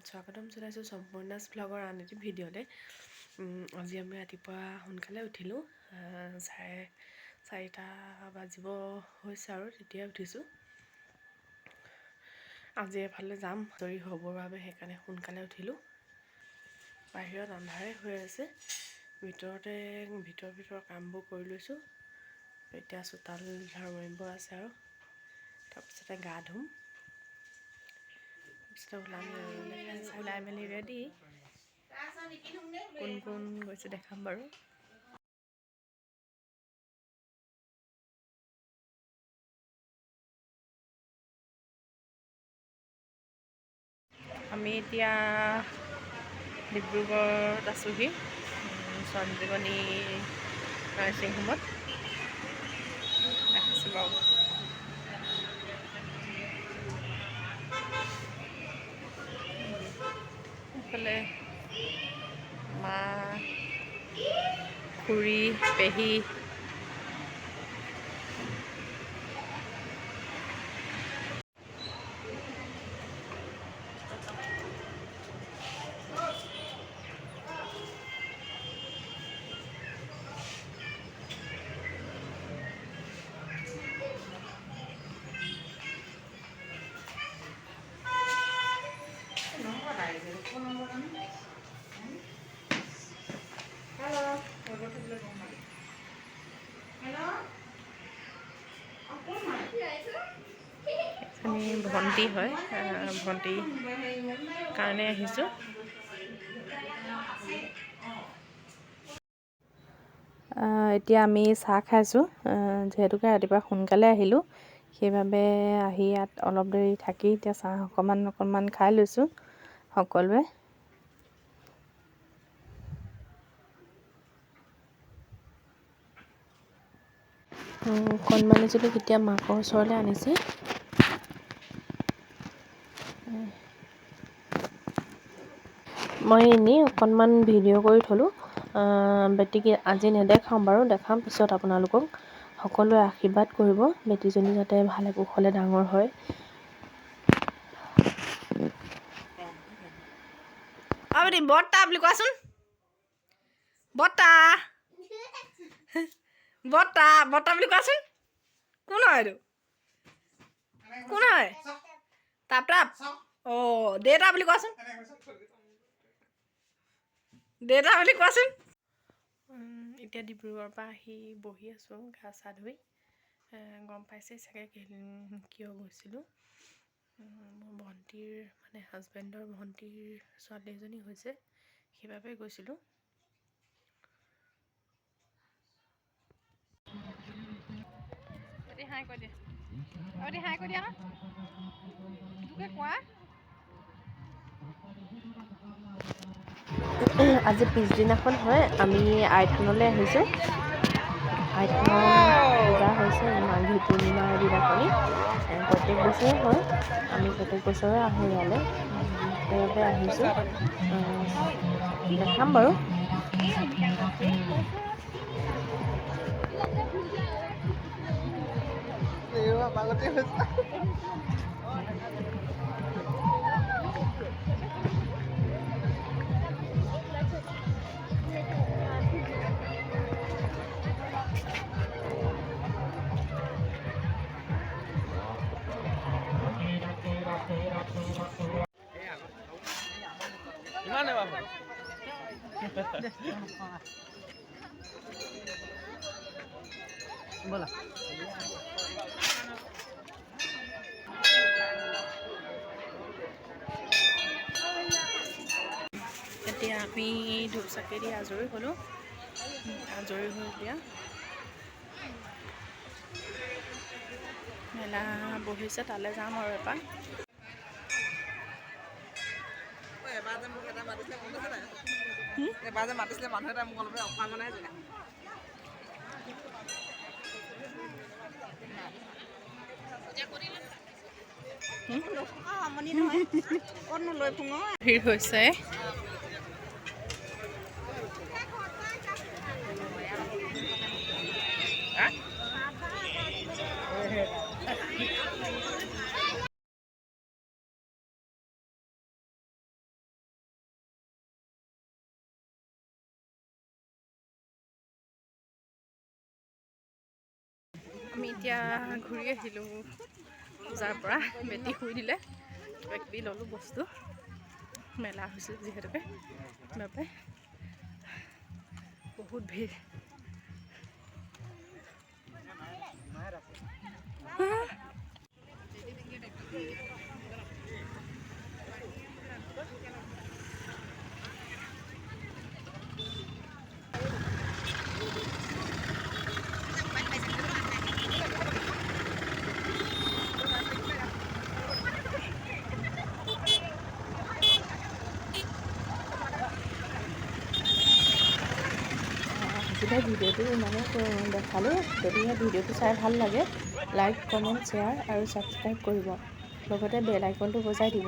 স্বাগতম জনাইছোঁ সম্পূৰ্ণাছ ভ্লগৰ আন এটি ভিডিঅ'লৈ। আজি আমি ৰাতিপুৱা সোনকালে উঠিলোঁ। 4:30 বাজিব হৈছে আৰু তেতিয়াই উঠিছোঁ। আজি এফালে যাম আজৰি হ'বৰ বাবে, সেইকাৰণে সোনকালে উঠিলোঁ। বাহিৰত আন্ধাৰে হৈ আছে, ভিতৰ কামবোৰ কৰি লৈছোঁ। এতিয়া চোতাল ঝাৰু মাৰিব আছে আৰু তাৰপিছতে গা ধুম। ওলাই মেলি ৰেডি। কোন কোন গৈছে দেখাম বাৰু। আমি এতিয়া ডিব্ৰুগড়ত আছোঁহি, সঞ্জীৱনী নাৰ্ছিং হোমত। দেখাইছোঁ বাৰু। এইফালে মা, খুৰী, পেহী, এজনী ভণ্টি হয়, ভণ্টি কাৰণে আহিছোঁ। এতিয়া আমি চাহ খাইছোঁ, যিহেতুকে ৰাতিপুৱা সোনকালে আহিলোঁ, সেইবাবে আহি ইয়াত অলপ দেৰি থাকি এতিয়া চাহ অকণমান খাই লৈছোঁ সকলোৱে। কণমানিজনীক এতিয়া মাকৰ ওচৰলৈ আনিছে। মই এনেই অকণমান ভিডিঅ' কৰি থ'লোঁ, বেটিক আজি নেদেখাওঁ বাৰু, দেখাম পিছত আপোনালোকক। সকলোৱে আশীৰ্বাদ কৰিব বেটিজনী যাতে ভালে কুশলে ডাঙৰ হয়। বেটি বৰ্তা বুলি কোৱাচোন। বৰ্তা বৰ্তা বৰ্তা বুলি কোৱাচোন। কোন হয় এইটো? কোন হয়? তাপ দেউতা বুলি কোৱাচোন। দেউতা বুলি কোৱাচোন। এতিয়া ডিব্ৰুগড়ৰ পৰা আহি বহি আছোঁ গা চা ধুই। গম পাইছে চাগে কিয় গৈছিলোঁ। মোৰ ভণ্টিৰ হাজবেণ্ডৰ ভণ্টিৰ ছোৱালী এজনী হৈছে, সেইবাবে গৈছিলোঁ। হাই কৈ দিয়া, হাই কৈ দিয়া ন, তোকে কোৱা। আজি পিছদিনাখন হয়, আমি আইথানলৈ আহিছোঁ। আইথান পূজা হৈছে মাঘী পূৰ্ণিমাৰ দিনাখনি। প্ৰত্যেক বছৰে হয়, আমি প্ৰত্যেক বছৰে আহোঁ ইয়ালৈ, সেইবাবে আহিছোঁ। দেখাম বাৰু। ব'লা। এতিয়া আমি ধূপ চাকি দি আজৰি হ'লোঁ। আজৰি হৈ এতিয়া মেলা বহিছে, তালৈ যাম আৰু এপাক। এবাৰ যে মাতিছিলে মানুহ এটা মোক অলপ অফাৰ বনাই দিলে। ভিৰ হৈছে। এতিয়া ঘূৰি আহিলোঁ পূজাৰ পৰা। বেটি শুই দিলে, কিবা কিবি ল'লোঁ বস্তু, মেলা হৈছিল যিহেতুকে বাবে বহুত ভিৰ। আজিলৈ ভিডিঅ'টো ইমানে দেখালোঁ। যদিহে ভিডিঅ'টো চাই ভাল লাগে, লাইক, কমেণ্ট, শ্বেয়াৰ আৰু ছাবস্ক্ৰাইব কৰিব, লগতে বেল আইকনটো বজাই দিব।